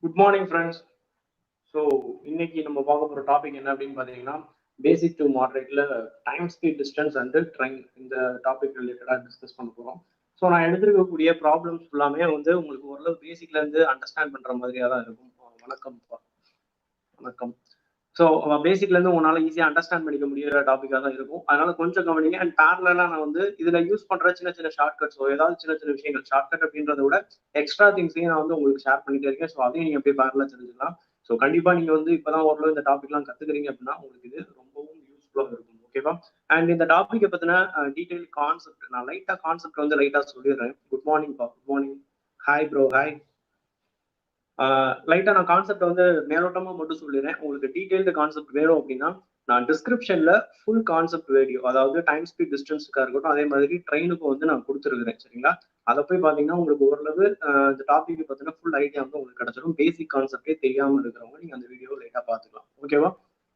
Good morning friends. So இன்னைக்கு நம்ம பார்க்க போகிற டாபிக் என்ன அப்படின்னு பார்த்தீங்கன்னா, பேசிக் டு மாடரேட்ல time speed distance and train இந்த டாபிக் ரிலேட்டடாக டிஸ்கஸ் பண்ண போகிறோம். ஸோ நான் எடுத்துருக்கக்கூடிய ப்ராப்ளம்ஸ் ஃபுல்லாமே உங்களுக்கு ஓரளவு பேசிக்லேருந்து அண்டர்ஸ்டாண்ட் பண்ணுற மாதிரியாக தான் இருக்கும். வணக்கம். ஸோ பேசிக்லேருந்து உங்களால் ஈஸியாக அண்டர்ஸ்டாண்ட் பண்ணிக்க முடியிற டாப்பிக்காக தான் இருக்கும். அதனால கொஞ்சம் கவனிங்க. அண்ட் பேரலாக நான் இதில் யூஸ் பண்ணுற சின்ன சின்ன ஷார்ட்கட்ஸோ ஏதாவது சின்ன சின்ன விஷயங்கள், ஷார்ட்கட் அப்படின்றத விட எக்ஸ்ட்ரா திங்ஸையும் நான் உங்களுக்கு ஷேர் பண்ணிட்டே இருக்கேன். ஸோ அதையும் நீங்கள் அப்படியே பேரலாக தெரிஞ்சுக்கலாம். ஸோ கண்டிப்பாக நீங்கள் இப்போதான் ஓரளவு இந்த டாபிக்லாம் கற்றுக்குறீங்க அப்படின்னா உங்களுக்கு இது ரொம்பவும் யூஸ்ஃபுல்லாக இருக்கும். ஓகேவா? அண்ட் இந்த டாப்பிக்கை பற்றின டீட்டெயில் கான்செப்ட் நான் லைட்டாக கான்செப்ட் லைட்டாக சொல்லிடுறேன். குட் மார்னிங் பா. Good morning. Hi bro. Hi. லைட்டா நான் கான்செப்ட் மேலோட்டமா மட்டும் சொல்லிடுறேன். உங்களுக்கு டீடைல்டு கான்செப்ட் வேணும் அப்படின்னா நான் டிஸ்கிரிப்ஷன்ல ஃபுல் கான்செப்ட் வீடியோ, அதாவது டைம் ஸ்பீட் டிஸ்டன்ஸுக்காக இருக்கட்டும், அதே மாதிரி ட்ரெயினுக்கும் நான் கொடுத்துருக்கிறேன். சரிங்களா? அதை போய் பார்த்தீங்கன்னா உங்களுக்கு ஓரளவு இந்த டாபிக் பார்த்தீங்கன்னா ஃபுல் ஐடியா உங்களுக்கு கிடைச்சிடும். பேசிக் கான்செப்டே தெரியாமல் இருக்கிறவங்க நீங்க அந்த வீடியோ லைட்டா பார்த்துக்கலாம். ஓகேவா?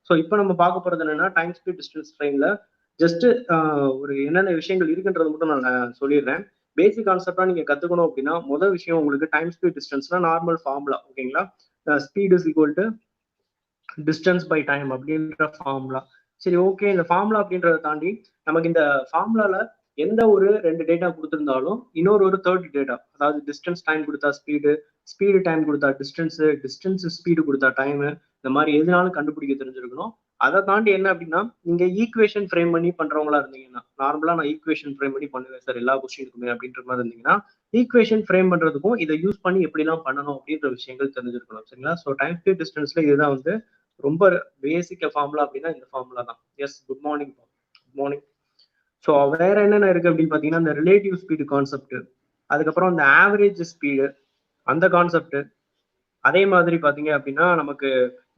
ஸோ இப்போ நம்ம பார்க்க போறது என்னன்னா, டைம் ஸ்பீட் டிஸ்டன்ஸ் ட்ரெயின்ல ஜஸ்ட் ஒரு என்னென்ன விஷயங்கள் இருக்குன்றது மட்டும் நான் சொல்லிடுறேன். பேசிக் கான்செப்டா நீங்க கத்துக்கணும் அப்படின்னா முதல் விஷயம் உங்களுக்கு டைம் ஸ்பீட் டிஸ்டன்ஸ்னா நார்மல் ஃபார்முலா. ஓகேங்களா? Speed is equal to distance by time அப்படின்ற ஃபார்முலா. சரி, ஓகே. இந்த ஃபார்முலா அப்படின்றத தாண்டி நமக்கு இந்த ஃபார்முலால எந்த ஒரு ரெண்டு டேட்டா கொடுத்துருந்தாலும் இன்னொரு தேர்ட் டேட்டா, அதாவது டிஸ்டன்ஸ் டைம் கொடுத்தா ஸ்பீடு டைம் கொடுத்தா டிஸ்டன்ஸ் ஸ்பீடு கொடுத்தா டைம், இந்த மாதிரி எதுனாலும் கண்டுபிடிக்க தெரிஞ்சிருக்கணும். அதை தாண்டி என்ன அப்படின்னா, நீங்க ஈக்குவேஷன் ஃப்ரேம் பண்ணி பண்றவங்களா இருந்தீங்கன்னா, நார்மலா நான் ஈக்குவேஷன் ஃப்ரேம் பண்ணி பண்ணுவேன் சார் எல்லா கொஸ்டினுக்குமே அப்படின்ற மாதிரி இருந்தீங்கன்னா, ஈக்குவேஷன் ஃப்ரேம் பண்றதுக்கும் இதை யூஸ் பண்ணி எப்படிலாம் பண்ணணும் அப்படின்ற விஷயங்கள் தெரிஞ்சிருக்கணும். சரிங்களா? ஸோ டைம் ஸ்பீட் டிஸ்டன்ஸ்ல இதுதான் ரொம்ப பேசிக் ஃபார்முலா அப்படின்னா இந்த ஃபார்முலா தான். Yes, good morning. Good morning. So வேற என்னென்ன இருக்கு அப்படின்னு பாத்தீங்கன்னா, இந்த ரிலேட்டிவ் ஸ்பீடு கான்செப்ட், அதுக்கப்புறம் இந்த ஆவரேஜ் ஸ்பீடு அந்த கான்செப்ட், அதே மாதிரி பாத்தீங்க அப்படின்னா நமக்கு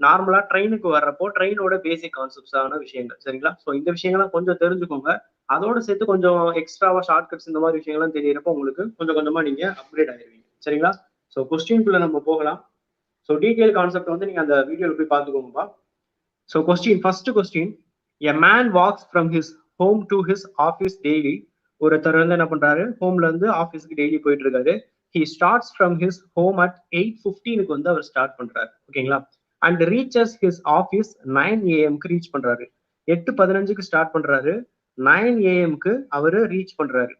நார்மலா ட்ரெயினுக்கு வர்றப்போ ட்ரெயினோட பேசிக் கான்செப்ட்ஸான விஷயங்கள். சரிங்களா? ஸோ இந்த விஷயங்கள்லாம் கொஞ்சம் தெரிஞ்சுக்கோங்க. அதோட சேர்த்து கொஞ்சம் எக்ஸ்ட்ராவா ஷார்ட்கட்ஸ் இந்த மாதிரி விஷயங்கள்லாம் தெரியறப்போ உங்களுக்கு கொஞ்சம் கொஞ்சமா நீங்க அப்கிரேட் ஆயிருவீங்க. சரிங்களா? ஸோ கொஸ்டின்குள்ள நம்ம போகலாம். ஸோ டீடைல் கான்செப்ட் நீங்க அந்த வீடியோல போய் பார்த்துக்கோங்கப்பா. So first question, a man walks from his home to his office daily. ஒருத்தர் என்ன பண்றாரு, ஹோம்ல இருந்து ஆஃபீஸ்க்கு டெய்லி போயிட்டு இருக்காரு. He starts from his home at 8:15 அவர் ஸ்டார்ட் பண்றாரு. ஓகேங்களா? And reaches his office 9 AM reach பண்றாரு. 8:15 ஸ்டார்ட் பண்றாரு, 9 AM அவரு ரீச் பண்றாரு.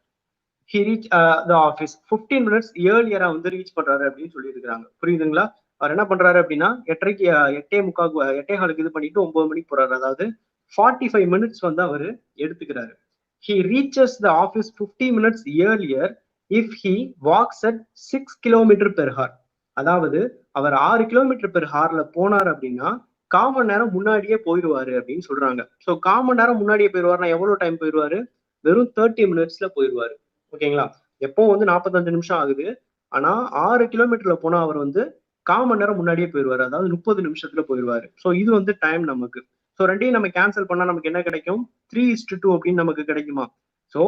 He reach the office 15 minutes ஏர்லியரா ரீச் பண்றாரு அப்படின்னு சொல்லி இருக்காங்க. புரியுதுங்களா? அவர் என்ன பண்றாரு அப்படின்னா 8:45 8:15 இது பண்ணிட்டு 9 மணிக்கு போறாரு. அதாவது 45 minutes அவரு எடுத்துக்கிறாரு. He reaches the office 50 minutes earlier if he walks at 6 km/h. அதாவது அவர் 6 km/h போனார் அப்படின்னா 1/4 மணி நேரம் முன்னாடியே போயிடுவாரு அப்படின்னு சொல்றாங்க. ஸோ 1/4 மணி நேரம் முன்னாடியே போயிடுவாருன்னா எவ்வளவு டைம் போயிடுவாரு? வெறும் 30 minutesல போயிடுவாரு. ஓகேங்களா? எப்போ 45 நிமிஷம் ஆகுது. ஆனா 6 கிலோமீட்டர்ல போனா அவர் 1/4 மணி நேரம் முன்னாடியே போயிடுவாரு. அதாவது 30 நிமிஷத்துல போயிடுவாரு. ஸோ இது டைம் நமக்கு. ஸோ ரெண்டையும் நம்ம கேன்சல் பண்ணா நமக்கு என்ன கிடைக்கும்? 3:2 அப்படின்னு நமக்கு கிடைக்குமா? ஸோ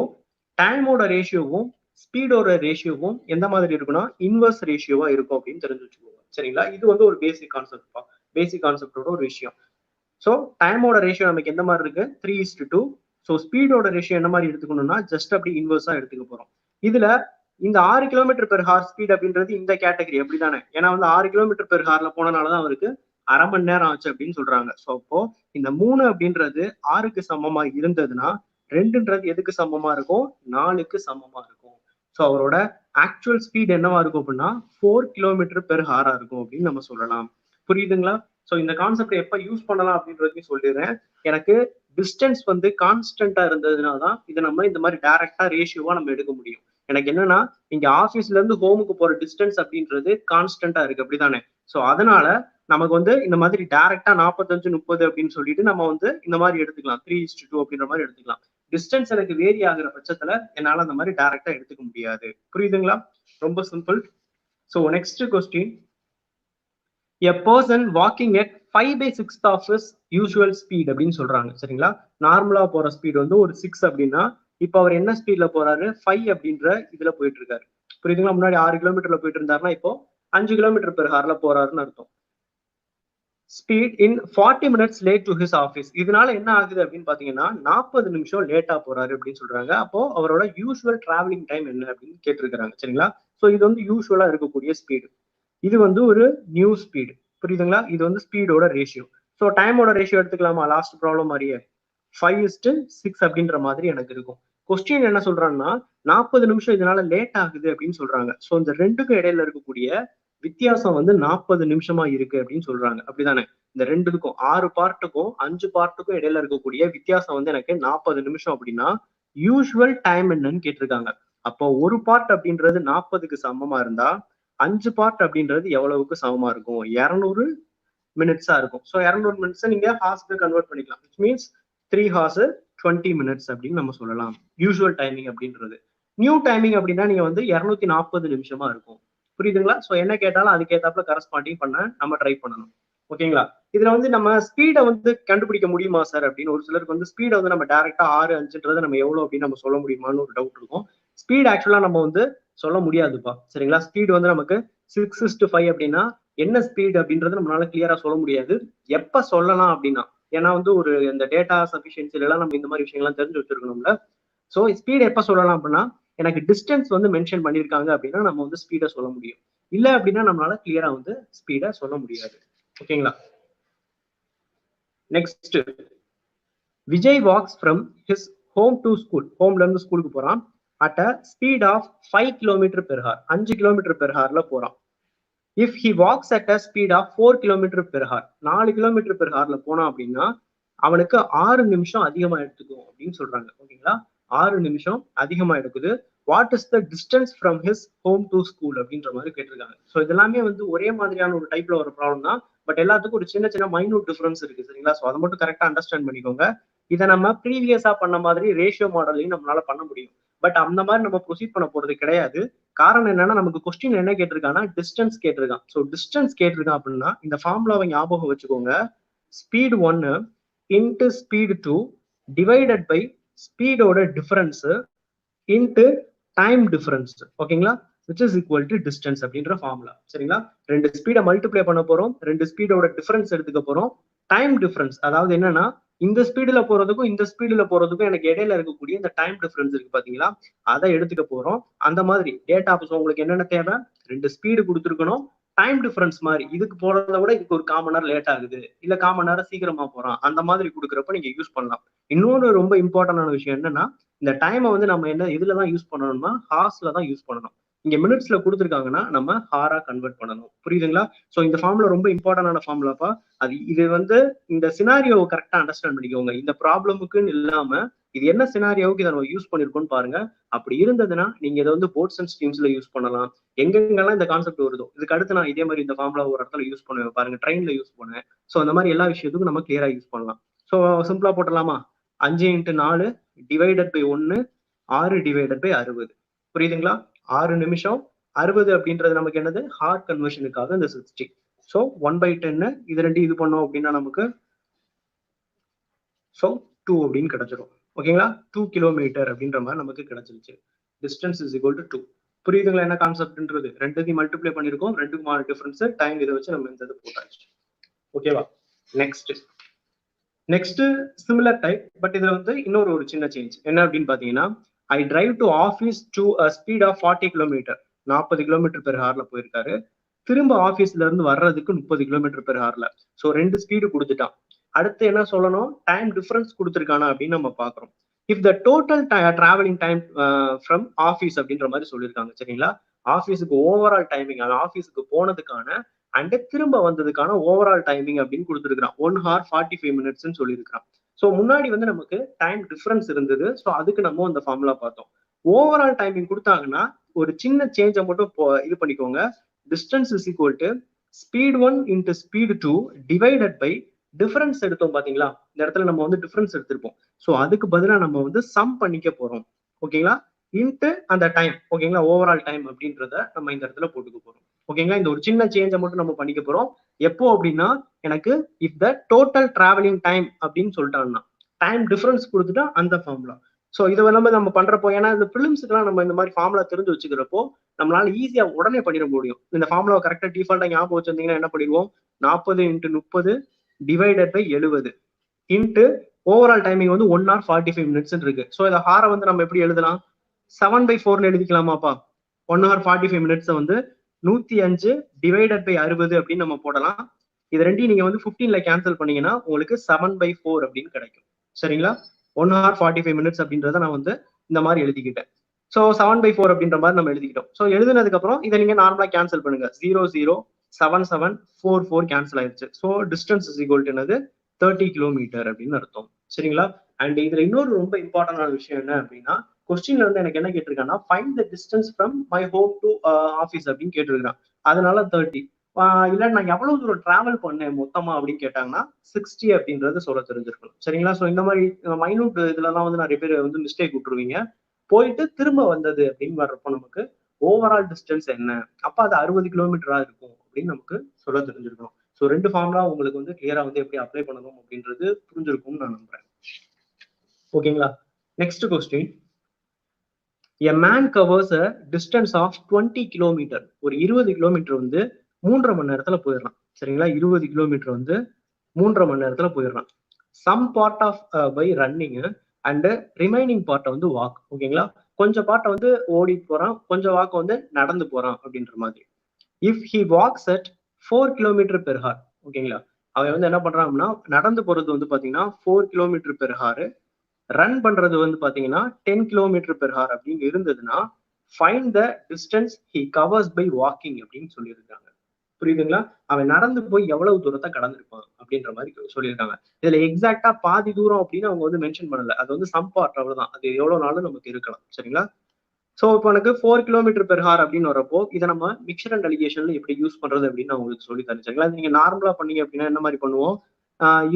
டைமோட ரேஷியோவும் ஸ்பீடோட ரேஷியோவும் எந்த மாதிரி இருக்குன்னா இன்வர்ஸ் ரேஷியோவா இருக்கும் அப்படின்னு தெரிஞ்சு வச்சுக்கோங்க. சரிங்களா? இது ஒரு பேசிக் கான்செப்ட். பேசிக் கான்செப்டோட ஒரு விஷயம். ஸோ டைமோட ரேஷியோ நமக்கு எந்த மாதிரி இருக்கு? 3:2. ஸோ ஸ்பீடோட ரேஷியோ என்ன மாதிரி எடுத்துக்கணும்னா ஜஸ்ட் அப்படி இன்வர்ஸா எடுத்துக்க போறோம். இதுல இந்த 6 km/h ஸ்பீட் அப்படின்றது இந்த கேட்டகரி அப்படிதானே? ஏன்னா 6 km/h போனனாலதான் அவருக்கு 1/2 மணி நேரம் ஆச்சு அப்படின்னு சொல்றாங்க. ஸோ அப்போ இந்த 3 அப்படின்றது 6க்கு சமமா இருந்ததுன்னா 2ன்றது எதுக்கு சமமா இருக்கும்? 4க்கு சமமா இருக்கும். ஸோ அவரோட ஆக்சுவல் ஸ்பீட் என்னவா இருக்கும் அப்படின்னா 4 km/h இருக்கும் அப்படின்னு நம்ம சொல்லலாம். புரியுதுங்களா? ஸோ இந்த கான்செப்ட் எப்ப யூஸ் பண்ணலாம் அப்படின்றதையும் சொல்லிடுறேன். எனக்கு டிஸ்டன்ஸ் கான்ஸ்டன்டா இருந்ததுனால தான் இதை நம்ம இந்த மாதிரி டைரக்டா ரேஷியோவா நம்ம எடுக்க முடியும். எனக்கு என்னன்னா இங்க ஆபீஸ்ல இருந்து ஹோமுக்கு போற டிஸ்டன்ஸ் அப்படின்றது கான்ஸ்டன்டா இருக்கு அப்படிதானே? ஸோ அதனால நமக்கு இந்த மாதிரி டைரக்டா 45 30 அப்படின்னு சொல்லிட்டு நம்ம இந்த மாதிரி எடுத்துக்கலாம். 3:2 அப்படின்ற மாதிரி எடுத்துக்கலாம். டிஸ்டன்ஸ் எனக்கு வேரி ஆகுற பட்சத்துல என்னால அந்த மாதிரி டைரக்டா எடுத்துக்க முடியாது. புரியுதுங்களா? ரொம்ப simple. So next question, a person walking at 5/6 of his usual speed அப்படின்னு சொல்றாங்க. சரிங்களா? நார்மலா போற ஸ்பீட் ஒரு 6 அப்படின்னா இப்ப அவர் என்ன ஸ்பீட்ல போறாரு? 5 அப்படின்ற இதுல போயிட்டு இருக்காரு. புரியுதுங்களா? முன்னாடி 6 கிலோமீட்டர்ல போயிட்டு இருந்தாருன்னா இப்போ 5 km/h போறாருன்னு அர்த்தம். Speed in 40 minutes late to his office. இதனால என்ன ஆகுது அப்படின்னு பாத்தீங்கன்னா 40 நிமிஷம் லேட்டா போறாரு அப்படின்னு சொல்றாங்க. அப்போ அவரோட யூசுவல் டிராவலிங் டைம் என்ன அப்படின்னு கேட்டிருக்கிறாங்க. சரிங்களா? ஸோ இது யூசுவலா இருக்கக்கூடிய ஸ்பீடு. இது வந்து ஒரு நியூ ஸ்பீடு. புரியுதுங்களா? இது வந்து ஸ்பீடோட ரேஷியோ. ஸோ டைமோட ரேஷியோ எடுத்துக்கலாமா? லாஸ்ட் ப்ராப்ளம் மாதிரியே 5:6 அப்படின்ற மாதிரி எனக்கு இருக்கும். கொஸ்டின் என்ன சொல்றாங்கன்னா 40 நிமிஷம் இதனால லேட் ஆகுது அப்படின்னு சொல்றாங்க. ஸோ இந்த ரெண்டுக்கும் இடையில இருக்கக்கூடிய வித்தியாசம் வந்து 40 நிமிஷமா இருக்கு அப்படின்னு சொல்றாங்க. அப்படிதானே? இந்த ரெண்டுக்கும் 6 பார்ட்டுக்கும் 5 பார்ட்டுக்கும் இடையில இருக்கக்கூடிய வித்தியாசம் வந்து எனக்கு 40 நிமிஷம் அப்படின்னா யூஸ்வல் டைம் என்னன்னு கேட்டிருக்காங்க. அப்போ ஒரு பார்ட் அப்படின்றது 40க்கு சமமா இருந்தா 5 பார்ட் அப்படின்றது எவ்வளவுக்கு சமமா இருக்கும்? 200 மினிட்ஸா இருக்கும். ஸோ 200 மினிட்ஸ் நீங்க ஹார்ஸ்க்கு கன்வெர்ட் பண்ணிக்கலாம். விச் மீன்ஸ் 3 ஹார்ஸ் 20 மினிட்ஸ் அப்படின்னு நம்ம சொல்லலாம். யூஸ்வல் டைமிங் அப்படின்றது. நியூ டைமிங் அப்படின்னா நீங்க வந்து 240 நிமிஷமா இருக்கும். புரியுதுங்களா? ஸோ என்ன கேட்டாலும் அதுக்கேத்தாப்புல கரஸ்பாண்டிங் பண்ண நம்ம ட்ரை பண்ணணும். ஓகேங்களா? இதுல வந்து நம்ம ஸ்பீடை வந்து கண்டுபிடிக்க முடியுமா சார் அப்படின்னு ஒரு சிலருக்கு வந்து ஸ்பீடை வந்து நம்ம டைரக்டா 6, 5ன்றது நம்ம எவ்வளவு அப்படின்னு நம்ம சொல்ல முடியுமான்னு ஒரு டவுட் இருக்கும். ஸ்பீட் ஆக்சுவலா நம்ம வந்து சொல்ல முடியாதுப்பா. சரிங்களா? ஸ்பீட் வந்து நமக்கு 6:5 அப்படின்னா என்ன ஸ்பீட் அப்படின்றது நம்மளால கிளியரா சொல்ல முடியாது. எப்ப சொல்லலாம் அப்படின்னா ஏன்னா வந்து ஒரு இந்த டேட்டா சஃபிஷியன்சில எல்லாம் நம்ம இந்த மாதிரி விஷயங்கள்லாம் தெரிஞ்சு வச்சிருக்கணும்ல. ஸோ ஸ்பீட் எப்ப சொல்லலாம் அப்படின்னா எனக்கு டிஸ்டன்ஸ் வந்து மென்ஷன் பண்ணியிருக்காங்க அப்படின்னா நம்ம வந்து ஸ்பீடை சொல்ல முடியும். இல்ல அப்படின்னா நம்மளால கிளியரா வந்து ஸ்பீடை சொல்ல முடியாது. ஓகேங்களா? Next, Vijay walks from his home to school. ஹோம்ல இருந்து ஸ்கூலுக்கு போறான். At a speed of 5 kilometre per hour. 5 kilometre per ஹார்ல போறான். If he walks at a speed of 4 kilometre per hour. 4 kilometre per ஹார்ல போனான் அப்படின்னா அவனுக்கு 6 நிமிஷம் அதிகமா எடுத்துக்கும் அப்படின்னு சொல்றாங்க. ஓகேங்களா? 6 நிமிஷம் அதிகமா எடுக்குது. What is the distance from his home to school அப்படின்ற மாதிரி கேட்டிருக்காங்க. ஸோ இதெல்லாமே வந்து ஒரே மாதிரியான ஒரு டைப்ல ஒரு ப்ராப்ளம் தான். பட் எல்லாத்துக்கும் ஒரு சின்ன சின்ன மைனூட் டிஃபரன்ஸ் இருக்கு. சரிங்களா? ஸோ அதை மட்டும் கரெக்டா அண்டர்ஸ்டாண்ட் பண்ணிக்கோங்க. இதை நம்ம ப்ரீவியஸா பண்ண மாதிரி ரேஷியோ மாடலையும் நம்மளால பண்ண முடியும். பட் அந்த மாதிரி நம்ம ப்ரொசீட் பண்ண போறது கிடையாது. காரணம் என்னன்னா நமக்கு கொஸ்டின் என்ன கேட்டிருக்காங்கன்னா டிஸ்டன்ஸ் கேட்டிருக்கான். ஸோ டிஸ்டன்ஸ் கேட்டிருக்கான் அப்படின்னா இந்த ஃபார்முலாவை ஞாபகம் வச்சுக்கோங்க. Speed 1 into speed 2 divided by ஸ்பீடோட டிஃபரன்ஸ் இன்ட்டு டைம் டிஃபரன்ஸ். ஓகேங்களா? Which is equal to distance அப்படின்ற ஃபார்முலா. சரிங்களா? ரெண்டு ஸ்பீடை மல்டிப்ளை பண்ண போறோம். ரெண்டு ஸ்பீடோட டிஃபரன்ஸ் எடுத்துக்க போறோம். டைம் டிஃபரன்ஸ் அதாவது என்னன்னா இந்த ஸ்பீடுல போறதுக்கும் இந்த ஸ்பீடுல போறதுக்கும் எனக்கு இடையில இருக்கக்கூடிய இந்த டைம் டிஃபரன்ஸ் இருக்கு பாத்தீங்களா? அதை எடுத்துக்க போறோம். அந்த மாதிரி டேட்டா உங்களுக்கு என்னென்ன தேவை? ரெண்டு ஸ்பீடு கொடுத்துருக்கணும். டைம் டிஃபரன்ஸ் மாதிரி இதுக்கு போறதை விட இதுக்கு ஒரு 1/4 மணி நேரம் லேட் ஆகுது, இல்ல 1/4 மணி நேரம் சீக்கிரமா போறான், அந்த மாதிரி கொடுக்குறப்ப நீங்க யூஸ் பண்ணலாம். இன்னொரு ரொம்ப இம்பார்ட்டன்டான விஷயம் என்னன்னா இந்த டைமை வந்து நம்ம என்ன இதுலதான் யூஸ் பண்ணணும்னா ஹார்ஸ்ல தான் யூஸ் பண்ணணும். இங்க மினிட்ஸ்ல கொடுத்துருக்காங்கன்னா நம்ம ஹாரா கன்வெர்ட் பண்ணணும். புரியுதுங்களா? சோ இந்த ஃபார்முலா ரொம்ப இம்பார்ட்டன்டான ஃபார்முலாப்பா. அது இது வந்து இந்த சினாரியோவை கரெக்டா அண்டர்ஸ்டாண்ட் பண்ணிக்கோங்க. இந்த ப்ராப்ளமுக்குன்னு இல்லாம இது என்ன சினாரியோவுக்கு இதை நம்ம யூஸ் பண்ணிருக்கோம்னு பாருங்க. அப்படி இருந்ததுன்னா நீங்க இதை வந்து போர்ட்ஸ் அண்ட் ஸ்ட்ரீம்ஸ்ல யூஸ் பண்ணலாம். எங்கெங்கெல்லாம் இந்த கான்செப்ட் வருதோ இதுக்கு அடுத்து நான் இதே மாதிரி இந்த ஃபார்முலா ஒரு இடத்துல யூஸ் பண்ணுவேன் பாருங்க. ட்ரெயின்ல யூஸ் பண்ணுவேன். சோ அந்த மாதிரி எல்லா விஷயத்துக்கும் நம்ம கிளியரா யூஸ் பண்ணலாம். சோ சிம்பிளா போட்டலாமா? 5x4 divided by 1 6 divided by 60. புரியுதுங்களா? 6 நிமிஷம் 60 அப்படின்றது நமக்கு என்னது? ஹார் கன்வர்ஷனுக்காக இந்த 60. ஸோ 1/10 இது ரெண்டு இது பண்ணோம் அப்படின்னா நமக்கு ஸோ 2 அப்படின்னு கிடைச்சிரும். ஓகேங்களா? 2 கிலோமீட்டர் அப்படின்ற மாதிரி நமக்கு கிடைச்சிருச்சு. Distance is equal to 2. புரியுதுங்களா என்ன கான்செப்ட்ன்றது? ரெண்டுத்தையும் மல்டிப்ளை பண்ணிருக்கோம். ரெண்டுக்குமான டிஃபரன்ஸ் டைம் இதை வச்சு நம்ம இந்த போட்டாச்சு. ஓகேவா? Next similar type. பட் இதுல வந்து இன்னொரு ஒரு சின்ன சேஞ்ச் என்ன அப்படின்னு பாத்தீங்கன்னா I drive to office to speed of 40 kilometre. 40 kilometre per ஹார்ல போயிருக்காரு. திரும்ப ஆஃபீஸ்ல இருந்து வர்றதுக்கு 30 கிலோமீட்டர் பெர் ஹார்ல. ஸோ 2 ஸ்பீடு கொடுத்துட்டான். அடுத்து என்ன சொல்லணும்? டைம் டிஃபரன்ஸ் கொடுத்துருக்கானா அப்படின்னு நம்ம பாக்குறோம். If the total travelling time from office அப்படின்ற மாதிரி சொல்லியிருக்காங்க. சரிங்களா? ஆஃபீஸுக்கு ஓவரால் டைமிங், அது ஆஃபீஸுக்கு போனதுக்கான அண்ட் திரும்ப வந்ததுக்கான ஓவரால் டைமிங் அப்படின்னு கொடுத்துருக்கான். 1 hour 45 minutes சொல்லியிருக்கான். ஸோ முன்னாடி வந்து நமக்கு டைம் டிஃபரன்ஸ் இருந்தது. ஸோ அதுக்கு நம்ம அந்த ஃபார்முலா பார்த்தோம். ஓவரால் டைமிங் கொடுத்தாங்கன்னா ஒரு சின்ன சேஞ்சை மட்டும் இது பண்ணிக்கோங்க. Distance is equal to speed 1 into speed 2 divided by difference எடுத்தோம் பாத்தீங்களா? இந்த இடத்துல நம்ம வந்து டிஃபரன்ஸ் எடுத்திருப்போம். ஸோ அதுக்கு பதிலாக நம்ம வந்து சம் பண்ணிக்க போறோம். ஓகேங்களா? இன்ட்டு அந்த டைம். ஓகேங்களா? ஓவரால் டைம் அப்படின்றத நம்ம இந்த இடத்துல போட்டுக்க போறோம். ஓகேங்களா? இந்த ஒரு சின்ன சேஞ்சை மட்டும் நம்ம பண்ணிக்க போறோம். எப்போ அப்படின்னா எனக்கு if the total travelling time அப்படின்னு சொல்லிட்டாங்கன்னா டைம் டிஃபரன்ஸ் கொடுத்துட்டா அந்த ஃபார்முலா. ஸோ இதை நம்ம பண்றப்போ ஏன்னா இந்த பிலிம்ஸுக்குலாம் நம்ம இந்த மாதிரி ஃபார்முலா தெரிஞ்சு வச்சுக்கிறப்போ நம்மளால ஈஸியா உடனே பண்ணிட முடியும். இந்த ஃபார்முலா கரெக்டா டிஃபால்ட்டா ஞாபகம் வச்சிருந்தீங்கன்னா என்ன பண்ணிடுவோம்? 40 × 30 divided by 70 into overall timing வந்து 1 hour 45 minutes இருக்கு. ஸோ இதை ஹாரை வந்து நம்ம எப்படி எழுதலாம்? 7/4 எழுதிக்கலாமாப்பா? 1 hour 45 minutes வந்து 105 டிவைடட் பை 60 அப்படின்னு நம்ம போடலாம். இது ரெண்டையும் நீங்க வந்து 15ல கேன்சல் பண்ணீங்கன்னா உங்களுக்கு 7/4 அப்படின்னு கிடைக்கும். சரிங்களா? 1 hour 45 minutes அப்படின்றத நான் வந்து இந்த மாதிரி எழுதிக்கிட்டேன். ஸோ 7/4 அப்படின்ற மாதிரி நம்ம எழுதிக்கிட்டோம். ஸோ எழுதுனதுக்கு அப்புறம் இதை நீங்க நார்மலா கேன்சல் பண்ணுங்க. 0,07744 கேன்சல் ஆயிடுச்சு. So distance is equal to என்னது 30 கிலோமீட்டர் அப்படின்னு அர்த்தம். சரிங்களா? அண்ட் இதுல இன்னொரு ரொம்ப இம்பார்ட்டன்டான விஷயம் என்ன அப்படின்னா, கொஸ்டின்ல வந்து எனக்கு என்ன கேட்டிருக்காங்கன்னா, find the distance from my home to office அப்படின்னு கேட்டிருக்கான். அதனால 30. இல்ல நான் எவ்வளவு தூரம் டிராவல் பண்ணேன் மொத்தமா அப்படின்னு கேட்டாங்கன்னா 60 அப்படின்றது சொல்ல தெரிஞ்சிருக்கணும். சரிங்களா? ஸோ இந்த மாதிரி மைனூட் இதுலலாம் வந்து நிறைய பேர் வந்து மிஸ்டேக் விட்டுருவீங்க. போயிட்டு திரும்ப வந்தது அப்படின்னு வர்றப்போ நமக்கு ஓவரால் டிஸ்டன்ஸ் என்ன, அப்ப அது 60 கிலோமீட்டரா இருக்கும் அப்படின்னு நமக்கு சொல்ல தெரிஞ்சிருக்கணும். ஸோ 2 ஃபார்முலா உங்களுக்கு வந்து கிளியரா வந்து எப்படி அப்ளை பண்ணணும் அப்படின்றது புரிஞ்சிருக்கும்னு நான் நம்புறேன். ஓகேங்களா? Next question. A man covers a distance of 20 kilometre. ஒரு 20 கிலோமீட்டர் வந்து 3.5 மணி நேரத்துல போயிடலாம். சரிங்களா? 20 கிலோமீட்டர் வந்து 3.5 மணி நேரத்துல போயிடலாம். Sum part of by running and remaining பார்ட்டை வந்து வாக். ஓகேங்களா? கொஞ்சம் பார்ட்டை வந்து ஓடி போறான், கொஞ்சம் வாக்கு வந்து நடந்து போறான் அப்படின்ற மாதிரி. If he walks at 4 kilometre per hour. ஓகேங்களா? அவன் வந்து என்ன பண்றான் அப்படின்னா, நடந்து போறது வந்து பாத்தீங்கன்னா 4 கிலோமீட்டர் பெர் ஹார், ரன் பண்றது வந்து பாத்தீங்கன்னா 10 கிலோமீட்டர் பெர் ஹார் அப்படின்னு இருந்ததுன்னா, find the distance he covers by walking அப்படின்னு சொல்லியிருக்காங்க. புரியுதுங்களா? அவன் நடந்து போய் எவ்வளவு தூரத்தை கடந்திருப்பான் அப்படின்ற மாதிரி சொல்லியிருக்காங்க. இதுல எக்ஸாக்டா பாதி தூரம் அப்படின்னு அவங்க வந்து மென்ஷன் பண்ணல. அது வந்து சம் பார்ட் அவ்வளவுதான். அது எவ்வளவு நாளும் நமக்கு இருக்கலாம். சரிங்களா? ஸோ இப்போ எனக்கு 4 கிலோமீட்டர் பெர் ஹார் அப்படின்னு வரப்போ இதை நம்ம மிக்சர் அண்ட் அலிகேஷன்ல எப்படி யூஸ் பண்றது அப்படின்னு நான் உங்களுக்கு சொல்லி தரேன். சரிங்களா? நீங்க நார்மலா பண்ணீங்க அப்படின்னா என்ன மாதிரி பண்ணுவோம்?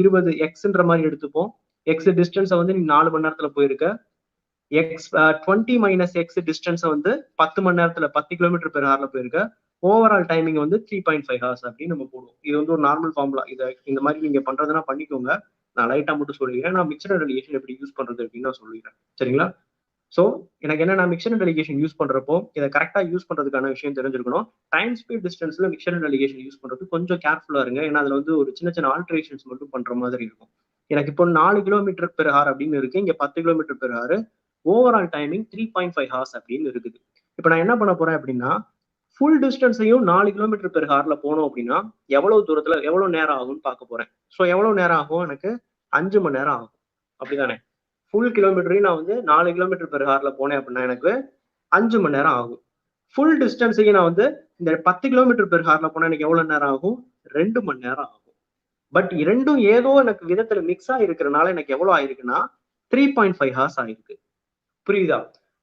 20 எக்ஸ்ன்ற மாதிரி எடுத்துப்போம். எக்ஸ் டிஸ்டன்ஸை வந்து நீங்க 4 மணி நேரத்துல போயிருக்க, எக்ஸ் 20 மைனஸ் எக்ஸ் டிஸ்டன்ஸை வந்து 10 மணி நேரத்துல 10 கிலோமீட்டர் பெர் ஹார்ல போயிருக்க, ஓவரால் டைமிங் வந்து 3.5 ஹவர்ஸ் அப்படின்னு நம்ம போடுவோம். இது வந்து ஒரு நார்மல் ஃபார்முலா. இதை இந்த மாதிரி நீங்க பண்றதுன்னா பண்ணிக்கோங்க. நான் லைட்டா மட்டும் சொல்லிடுறேன். நான் மிக்சர் அண்ட் அலிகேஷன் எப்படி யூஸ் பண்றது அப்படின்னு நான் சொல்லிடுறேன். சரிங்களா? ஸோ எனக்கு என்ன, நான் மிக்சர் அண்ட் அலிகேஷன் யூஸ் பண்றப்போ இதை கரெக்டா யூஸ் பண்றதுக்கான விஷயம் தெரிஞ்சிருக்கணும். டைம் ஸ்பீட் டிஸ்டன்ஸ்ல மிக்சர் அண்ட் அலிகேஷன் யூஸ் பண்றது கொஞ்சம் கேர்ஃபுல்லா இருங்க. ஏன்னா அதுல வந்து ஒரு சின்ன சின்ன ஆல்ட்ரேஷன்ஸ் மட்டும் பண்ற மாதிரி இருக்கும். எனக்கு இப்போ 4 கிலோமீட்டர் பெர் ஹார் அப்படின்னு இருக்கு, இங்க 10 kilometre per hour, overall timing 3.5 hours அப்படின்னு இருக்குது. இப்போ நான் என்ன பண்ண போறேன் அப்படின்னா, ஃபுல் டிஸ்டன்ஸையும் 4 கிலோமீட்டர் பெர் ஹார்ல போனோம் அப்படின்னா எவ்வளவு தூரத்துல எவ்வளவு நேரம் ஆகும்னு பார்க்க போறேன். ஸோ எவ்வளவு நேரம் ஆகும்? எனக்கு 5 மணி நேரம் ஆகும். அப்படிதானே? ஃபுல் கிலோமீட்டரையும் நான் வந்து 4 கிலோமீட்டர் பெர் ஹார்ல போனேன் அப்படின்னா எனக்கு 5 மணி நேரம் ஆகும். ஃபுல் டிஸ்டன்ஸையும் நான் வந்து இந்த 10 கிலோமீட்டர் பெர் ஹார்ல போனா எனக்கு எவ்வளவு நேரம் ஆகும்? 2 மணி நேரம் ஆகும். பட் இரண்டும் ஏதோ எனக்கு விதத்துல மிக்ஸ் ஆயிருக்கிறனால எனக்கு எவ்வளவு ஆயிருக்குன்னா 3.5 ஹார்ஸ் ஆயிருக்கு. புரியுதா?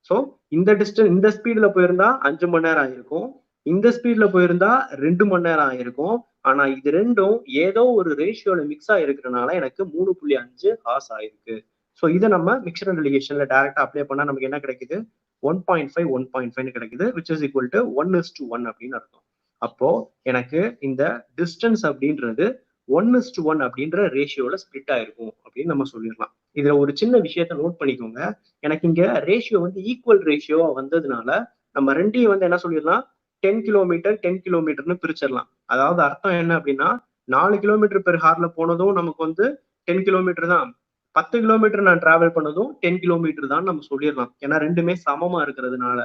சோ இந்த டிஸ்டன்ஸ் இந்த ஸ்பீட்ல போயிருந்தா 5 மணி நேரம் ஆயிருக்கும், இந்த ஸ்பீட்ல போயிருந்தா 2 மணி நேரம் ஆயிருக்கும். ஆனா இது ரெண்டும் ஏதோ ஒரு ரேஷியோல மிக்ஸ் ஆயிருக்கிறதுனால எனக்கு 3.5 ஹார்ஸ் ஆயிருக்கு. ஸோ இதை நம்ம மிக்சர் அண்ட் அலிகேஷன்ல டைரக்டா அப்ளை பண்ணா நமக்கு என்ன கிடைக்குது? 1.5 1.5 கிடைக்குது, விச் இஸ் ஈக்குவல் டு 1:1 அப்படின்னு அர்த்தம். அப்போ எனக்கு இந்த டிஸ்டன்ஸ் அப்படின்றது 1:1 அப்படின்ற ரேஷியோல ஸ்பிளிட் ஆயிருக்கும் அப்படின்னு நம்ம சொல்லிடலாம். இதுல ஒரு சின்ன விஷயத்த நோட் பண்ணிக்கோங்க. எனக்கு இங்க ரேஷியோ வந்து ஈக்குவல் ரேஷியோவா வந்ததுனால நம்ம ரெண்டையும் வந்து என்ன சொல்லிடலாம்? 10 கிலோமீட்டர் 10 கிலோமீட்டர்னு பிரிச்சிடலாம். அதாவது அர்த்தம் என்ன அப்படின்னா, 4 கிலோமீட்டர் பெர் ஹார்ல போனதும் நமக்கு வந்து 10 கிலோமீட்டர் தான், 10 கிலோமீட்டர் நான் டிராவல் பண்ணதும் 10 கிலோமீட்டர் தான் நம்ம சொல்லிடலாம். ஏன்னா ரெண்டுமே சமமா இருக்கிறதுனால.